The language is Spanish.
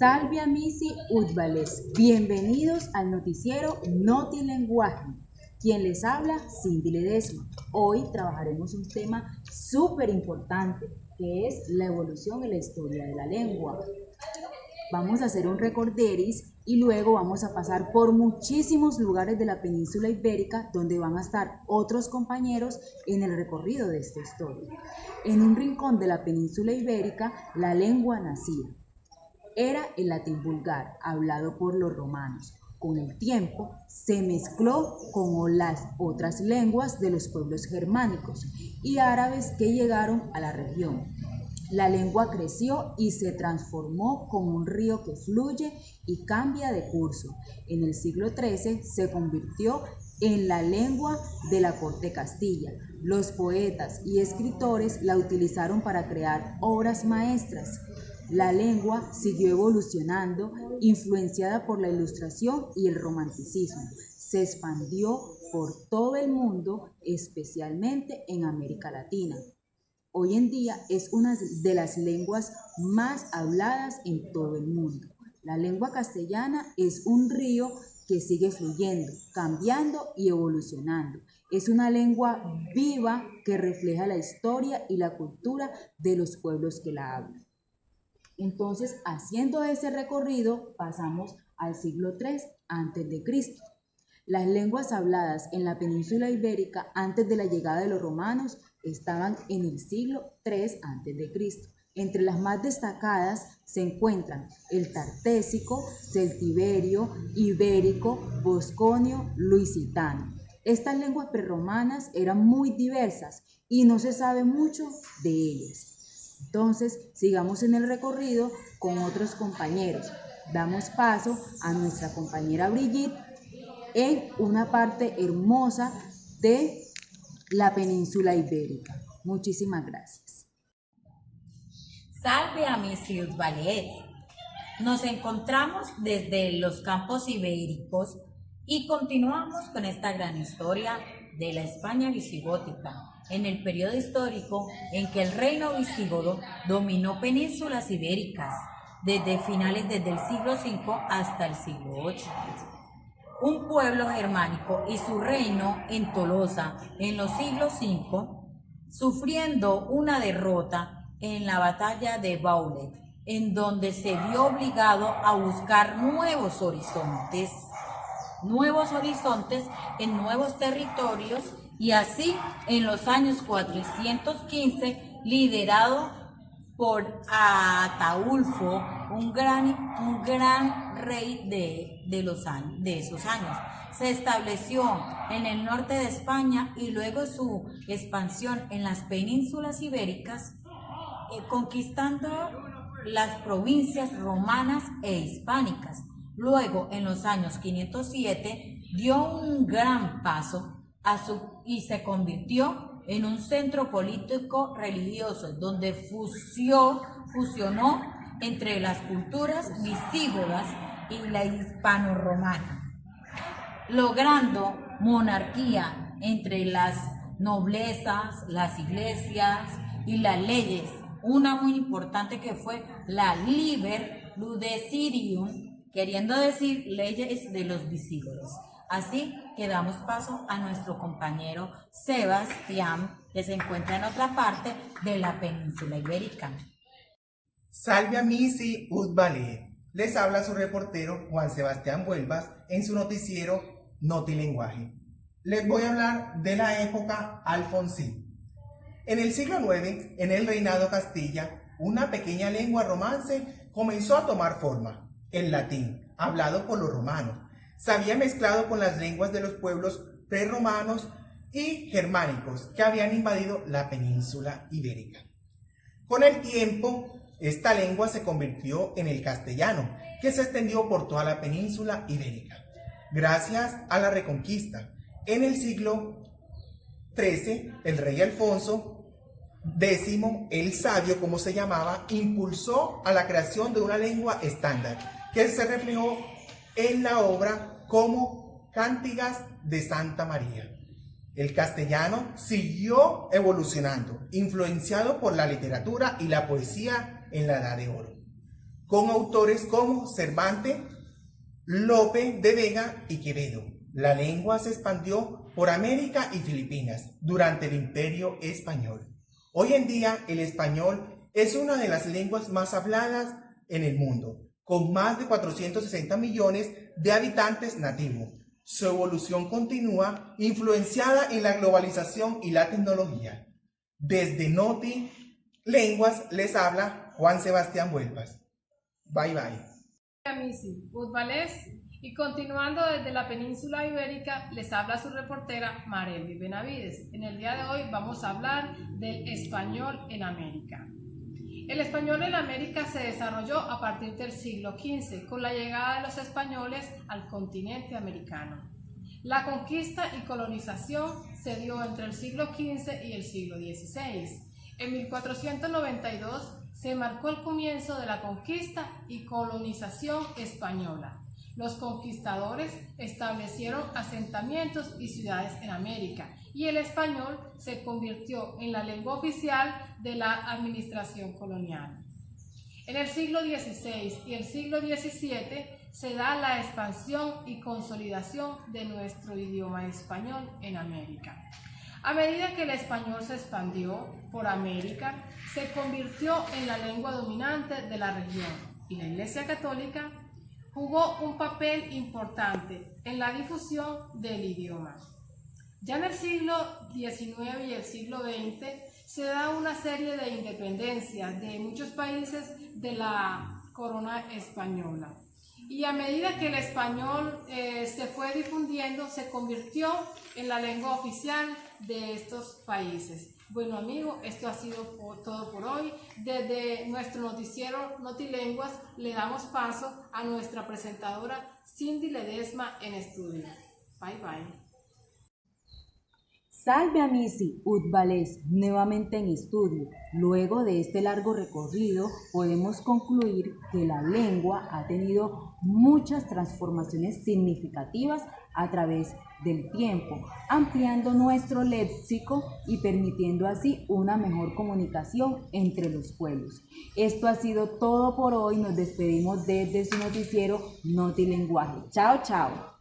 Salve amici Utbales, bienvenidos al noticiero Noti Lenguaje. Quien les habla, Cindy Ledesma. Hoy trabajaremos un tema súper importante, que es la evolución y la historia de la lengua. Vamos a hacer un recorderis y luego vamos a pasar por muchísimos lugares de la península ibérica donde van a estar otros compañeros en el recorrido de esta historia. En un rincón de la península ibérica, la lengua nacía. Era el latín vulgar, hablado por los romanos. Con el tiempo, se mezcló con las otras lenguas de los pueblos germánicos y árabes que llegaron a la región. La lengua creció y se transformó como un río que fluye y cambia de curso. En el siglo XIII se convirtió en la lengua de la corte de Castilla. Los poetas y escritores la utilizaron para crear obras maestras. La lengua siguió evolucionando, influenciada por la Ilustración y el Romanticismo. Se expandió por todo el mundo, especialmente en América Latina. Hoy en día es una de las lenguas más habladas en todo el mundo. La lengua castellana es un río que sigue fluyendo, cambiando y evolucionando. Es una lengua viva que refleja la historia y la cultura de los pueblos que la hablan. Entonces, haciendo ese recorrido, pasamos al siglo III a.C. Las lenguas habladas en la península ibérica antes de la llegada de los romanos estaban en el siglo III a.C. Entre las más destacadas se encuentran el tartésico, celtiberio, ibérico, bosconio, lusitano. Estas lenguas prerromanas eran muy diversas y no se sabe mucho de ellas. Entonces, sigamos en el recorrido con otros compañeros. Damos paso a nuestra compañera Brigitte en una parte hermosa de la península ibérica. Muchísimas gracias. Salve amici Utbales. Nos encontramos desde los campos ibéricos y continuamos con esta gran historia de la España visigótica, en el periodo histórico en que el reino visigodo dominó penínsulas ibéricas, desde el siglo V hasta el siglo VIII. Un pueblo germánico y su reino en Tolosa en los siglos V, sufriendo una derrota en la batalla de Baulet, en donde se vio obligado a buscar nuevos horizontes en nuevos territorios, y así en los años 415, liderado por Ataulfo, un gran rey de esos años. Se estableció en el norte de España y luego su expansión en las penínsulas ibéricas, conquistando las provincias romanas e hispánicas. Luego, en los años 507, dio un gran paso y se convirtió en un centro político religioso, donde fusionó entre las culturas visigodas y la hispano-romana, logrando monarquía entre las noblezas, las iglesias y las leyes. Una muy importante que fue la Liber Ludecirium, queriendo decir leyes de los visigodos. Así que damos paso a nuestro compañero Sebastián, que se encuentra en otra parte de la península ibérica. Salve amici Utbales. Les habla su reportero Juan Sebastián Vuelvas en su noticiero Noti Lenguaje. Les voy a hablar de la época alfonsí. En el siglo IX, en el reinado Castilla, una pequeña lengua romance comenzó a tomar forma, el latín, hablado por los romanos. Se había mezclado con las lenguas de los pueblos prerromanos y germánicos que habían invadido la península ibérica. Con el tiempo, esta lengua se convirtió en el castellano, que se extendió por toda la península ibérica. Gracias a la Reconquista, en el siglo XIII, el rey Alfonso X, el Sabio, como se llamaba, impulsó a la creación de una lengua estándar, que se reflejó en la obra como Cántigas de Santa María. El castellano siguió evolucionando, influenciado por la literatura y la poesía en la Edad de Oro. con autores como Cervantes, Lope de Vega y Quevedo. La lengua se expandió por América y Filipinas durante el Imperio Español. Hoy en día el español es una de las lenguas más habladas en el mundo, con más de 460 millones de habitantes nativos. Su evolución continúa influenciada en la globalización y la tecnología. Desde Noti Lenguas les habla Juan Sebastián Vuelvas. Bye bye. Misi Udbalés, y continuando desde la península ibérica les habla su reportera Marelvi Benavides. En el día de hoy vamos a hablar del español en América. El español en América se desarrolló a partir del siglo XV con la llegada de los españoles al continente americano. La conquista y colonización se dio entre el siglo XV y el siglo XVI. En 1492 se marcó el comienzo de la conquista y colonización española. Los conquistadores establecieron asentamientos y ciudades en América y el español se convirtió en la lengua oficial de la administración colonial. En el siglo XVI y el siglo XVII se da la expansión y consolidación de nuestro idioma español en América. A medida que el español se expandió por América, se convirtió en la lengua dominante de la región y la Iglesia Católica jugó un papel importante en la difusión del idioma. Ya en el siglo XIX y el siglo XX se da una serie de independencias de muchos países de la corona española. Y a medida que el español se fue difundiendo, se convirtió en la lengua oficial de estos países. Bueno amigos, esto ha sido todo por hoy. Desde nuestro noticiero Notilenguas le damos paso a nuestra presentadora Cindy Ledesma en estudio. Bye bye. Salve Amici Udbalés, nuevamente en estudio. Luego de este largo recorrido, podemos concluir que la lengua ha tenido muchas transformaciones significativas a través del tiempo, ampliando nuestro léxico y permitiendo así una mejor comunicación entre los pueblos. Esto ha sido todo por hoy. Nos despedimos desde su noticiero Notilenguaje. Chao, chao.